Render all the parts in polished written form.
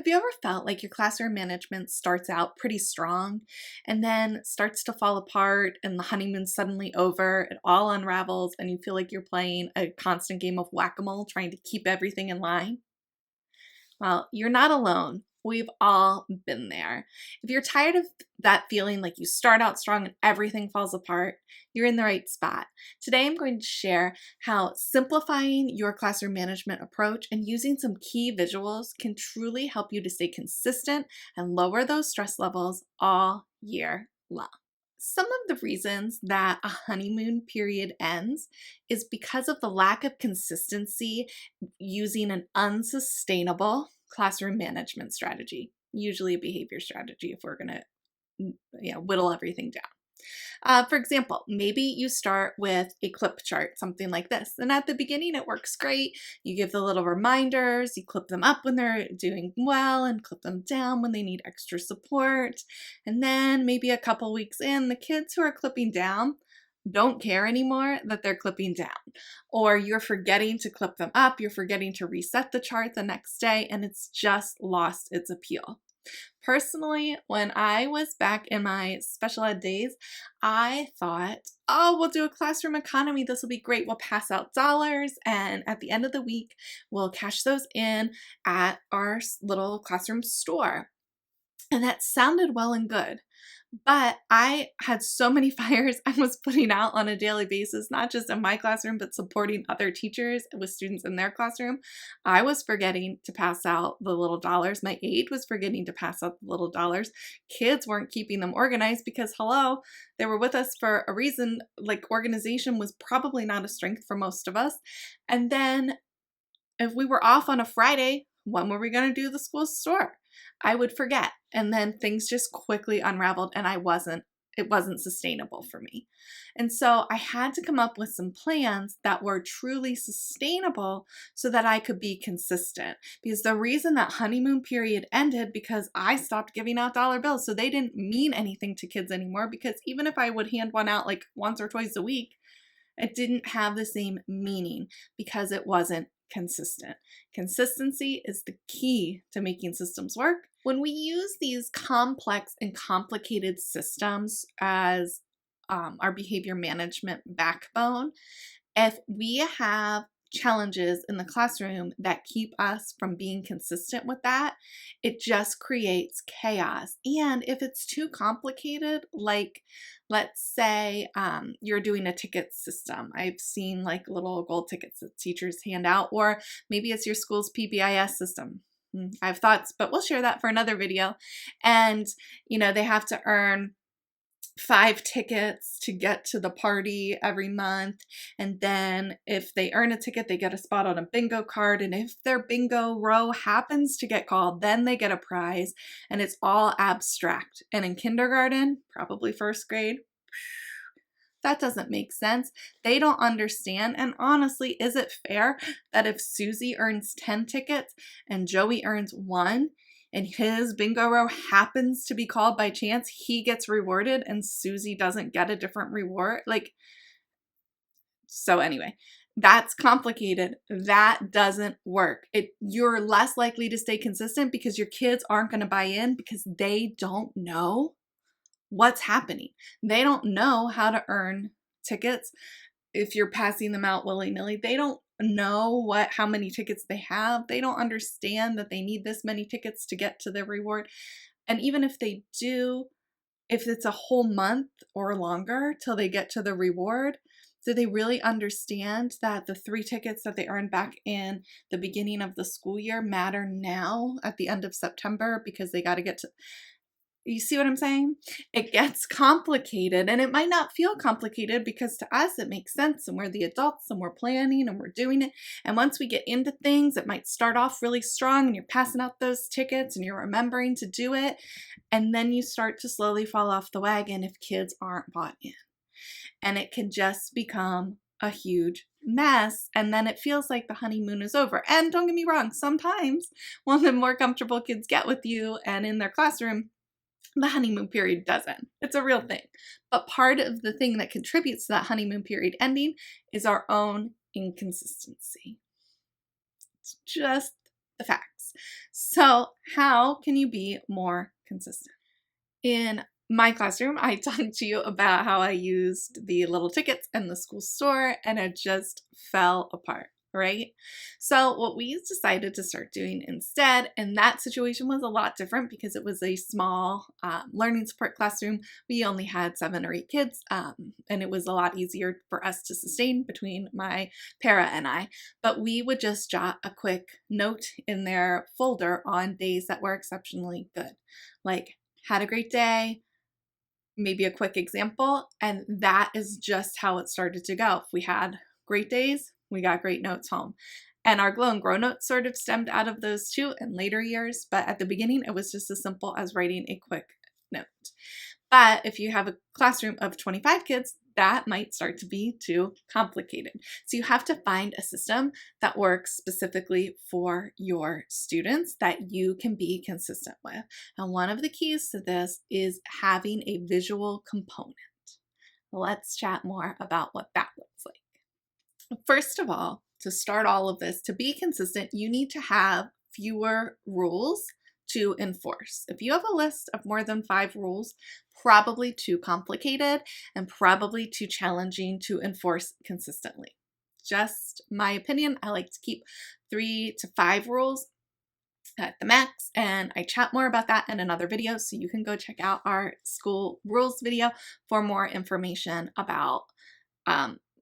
Have you ever felt like your classroom management starts out pretty strong and then starts to fall apart and the honeymoon's suddenly over, it all unravels, and you feel like you're playing a constant game of whack-a-mole trying to keep everything in line? Well, you're not alone. We've all been there. If you're tired of that feeling like you start out strong and everything falls apart, you're in the right spot. Today, I'm going to share how simplifying your classroom management approach and using some key visuals can truly help you to stay consistent and lower those stress levels all year long. Some of the reasons that a honeymoon period ends is because of the lack of consistency using an unsustainable classroom management strategy, usually a behavior strategy if we're going to whittle everything down. For example, maybe you start with a clip chart, something like this. And at the beginning, it works great. You give the little reminders, you clip them up when they're doing well and clip them down when they need extra support. And then maybe a couple weeks in, the kids who are clipping down don't care anymore that they're clipping down. Or you're forgetting to clip them up, you're forgetting to reset the chart the next day, and it's just lost its appeal. Personally, when I was back in my special ed days, I thought, oh, we'll do a classroom economy. This will be great. We'll pass out dollars, and at the end of the week, we'll cash those in at our little classroom store. And that sounded well and good. But I had so many fires I was putting out on a daily basis, not just in my classroom, but supporting other teachers with students in their classroom. I was forgetting to pass out the little dollars. My aide was forgetting to pass out the little dollars. Kids weren't keeping them organized because, hello, they were with us for a reason. Like, organization was probably not a strength for most of us. And then if we were off on a Friday, when were we going to do the school store? I would forget. And then things just quickly unraveled and it wasn't sustainable for me. And so I had to come up with some plans that were truly sustainable so that I could be consistent. Because the reason that honeymoon period ended because I stopped giving out dollar bills. So they didn't mean anything to kids anymore, because even if I would hand one out like once or twice a week, it didn't have the same meaning because it wasn't consistent. Consistency is the key to making systems work. When we use these complex and complicated systems as our behavior management backbone, if we have challenges in the classroom that keep us from being consistent with that, it just creates chaos. And if it's too complicated, like let's say you're doing a ticket system. I've seen like little gold tickets that teachers hand out, or maybe it's your school's PBIS system. I have thoughts, but we'll share that for another video. And, they have to earn 5 tickets to get to the party every month. And then if they earn a ticket, they get a spot on a bingo card. And if their bingo row happens to get called, then they get a prize. And it's all abstract. And in kindergarten, probably first grade, that doesn't make sense. They don't understand. And honestly, is it fair that if Susie earns 10 tickets and Joey earns 1, and his bingo row happens to be called by chance, he gets rewarded and Susie doesn't get a different reward? So anyway, that's complicated. That doesn't work. You're less likely to stay consistent because your kids aren't going to buy in because they don't know what's happening. They don't know how to earn tickets if you're passing them out willy-nilly. They don't know how many tickets they have. They don't understand that they need this many tickets to get to their reward. And even if they do, if it's a whole month or longer till they get to the reward, do they really understand that the 3 tickets that they earn back in the beginning of the school year matter now at the end of September because they got to get to... You see what I'm saying? It gets complicated, and it might not feel complicated because to us it makes sense, and we're the adults and we're planning and we're doing it. And once we get into things, it might start off really strong and you're passing out those tickets and you're remembering to do it. And then you start to slowly fall off the wagon if kids aren't bought in. And it can just become a huge mess, and then it feels like the honeymoon is over. And don't get me wrong, sometimes when the more comfortable kids get with you and in their classroom, the honeymoon period doesn't. It's a real thing. But part of the thing that contributes to that honeymoon period ending is our own inconsistency. It's just the facts. So, how can you be more consistent? In my classroom, I talked to you about how I used the little tickets in the school store and it just fell apart, right? So, what we decided to start doing instead, and that situation was a lot different because it was a small learning support classroom. We only had 7 or 8 kids, and it was a lot easier for us to sustain between my para and I. But we would just jot a quick note in their folder on days that were exceptionally good, like, had a great day, maybe a quick example, and that is just how it started to go. If we had great days, we got great notes home. And our Glow and Grow notes sort of stemmed out of those too in later years, but at the beginning, it was just as simple as writing a quick note. But if you have a classroom of 25 kids, that might start to be too complicated. So you have to find a system that works specifically for your students that you can be consistent with. And one of the keys to this is having a visual component. Let's chat more about what that looks like. First of all, to start all of this, to be consistent, you need to have fewer rules to enforce. If you have a list of more than 5 rules, probably too complicated and probably too challenging to enforce consistently. Just my opinion, I like to keep 3 to 5 rules at the max, and I chat more about that in another video, so you can go check out our school rules video for more information about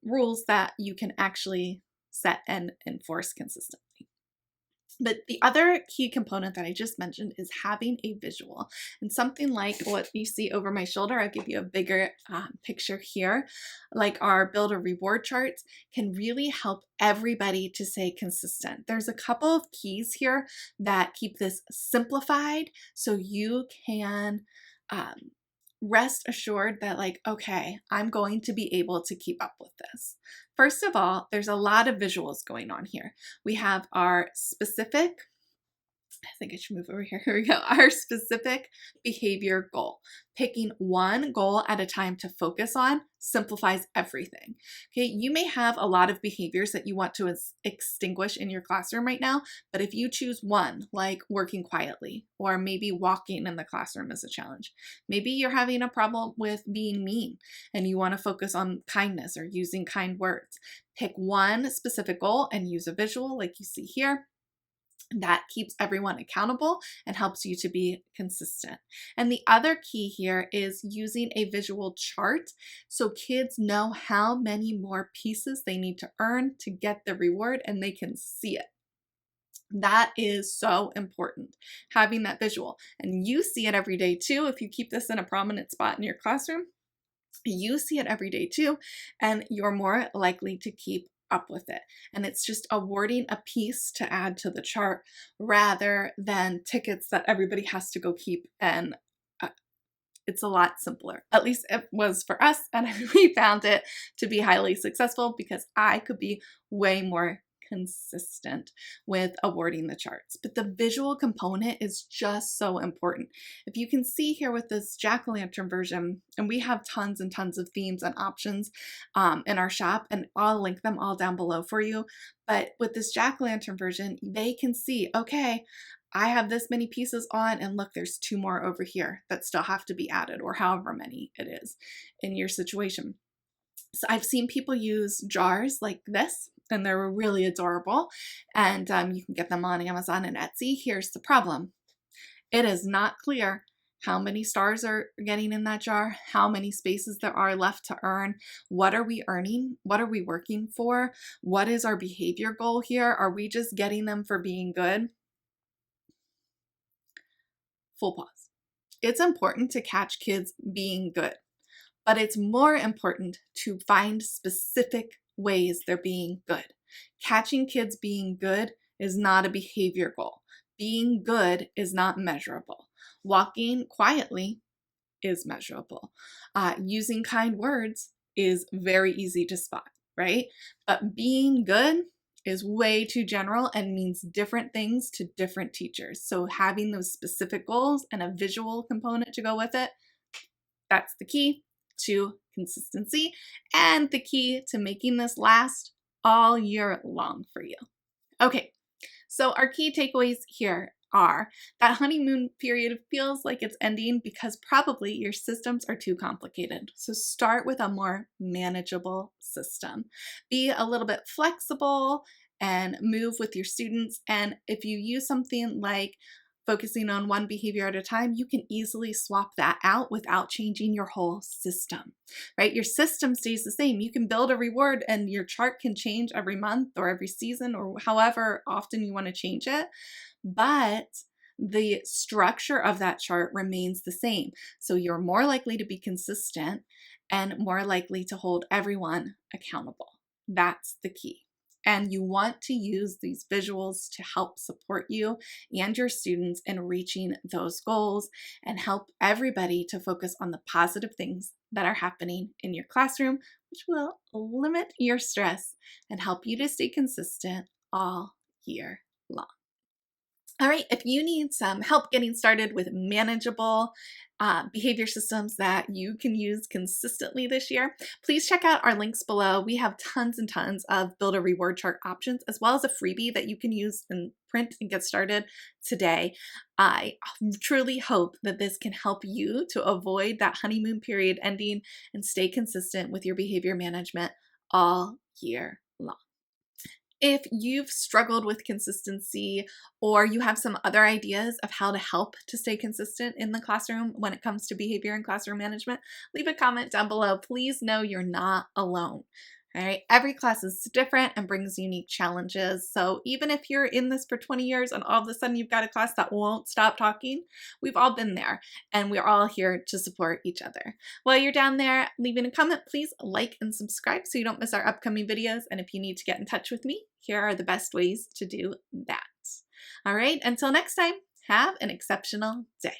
rules that you can actually set and enforce consistently. But the other key component that I just mentioned is having a visual, and something like what you see over my shoulder. I'll give you a bigger picture here, like our build a reward charts can really help everybody to stay consistent. There's a couple of keys here that keep this simplified so you can rest assured that, like, okay, I'm going to be able to keep up with this. First of all, there's a lot of visuals going on here. We have our specific, I think I should move over here. Here we go. Our specific behavior goal. Picking one goal at a time to focus on simplifies everything. Okay, you may have a lot of behaviors that you want to extinguish in your classroom right now, but if you choose one, like working quietly, or maybe walking in the classroom is a challenge. Maybe you're having a problem with being mean and you want to focus on kindness or using kind words. Pick one specific goal and use a visual like you see here. That keeps everyone accountable and helps you to be consistent. And the other key here is using a visual chart so kids know how many more pieces they need to earn to get the reward and they can see it. That is so important, having that visual. And you see it every day too. If you keep this in a prominent spot in your classroom, you see it every day too, and you're more likely to keep up with it. And it's just awarding a piece to add to the chart rather than tickets that everybody has to go keep. And it's a lot simpler. At least it was for us, and we found it to be highly successful because I could be way more consistent with awarding the charts. But the visual component is just so important. If you can see here with this jack-o'-lantern version, and we have tons and tons of themes and options in our shop, and I'll link them all down below for you. But with this jack-o'-lantern version, they can see, okay, I have this many pieces on, and look, there's 2 more over here that still have to be added, or however many it is in your situation. So I've seen people use jars like this, and they're really adorable, and you can get them on Amazon and Etsy. Here's the problem. It is not clear how many stars are getting in that jar, how many spaces there are left to earn, what are we earning, what are we working for, what is our behavior goal here, are we just getting them for being good? Full pause. It's important to catch kids being good, but it's more important to find specific ways they're being good. Catching kids being good is not a behavior goal. Being good is not measurable. Walking quietly is measurable. Using kind words is very easy to spot, right? But being good is way too general and means different things to different teachers. So having those specific goals and a visual component to go with it, that's the key to consistency and the key to making this last all year long for you. Okay, So our key takeaways here are that honeymoon period feels like it's ending because probably your systems are too complicated. So start with a more manageable system. Be a little bit flexible and move with your students. And if you use something like focusing on one behavior at a time, you can easily swap that out without changing your whole system, right? Your system stays the same. You can build a reward and your chart can change every month or every season or however often you want to change it, but the structure of that chart remains the same. So you're more likely to be consistent and more likely to hold everyone accountable. That's the key. And you want to use these visuals to help support you and your students in reaching those goals and help everybody to focus on the positive things that are happening in your classroom, which will limit your stress and help you to stay consistent all year long. All right, if you need some help getting started with manageable behavior systems that you can use consistently this year, please check out our links below. We have tons and tons of build a reward chart options, as well as a freebie that you can use and print and get started today. I truly hope that this can help you to avoid that honeymoon period ending and stay consistent with your behavior management all year long. If you've struggled with consistency or you have some other ideas of how to help to stay consistent in the classroom when it comes to behavior and classroom management, leave a comment down below. Please know you're not alone. All right, every class is different and brings unique challenges. So even if you're in this for 20 years and all of a sudden you've got a class that won't stop talking, we've all been there and we're all here to support each other. While you're down there leaving a comment, please like and subscribe so you don't miss our upcoming videos. And if you need to get in touch with me, here are the best ways to do that. All right, until next time, have an exceptional day.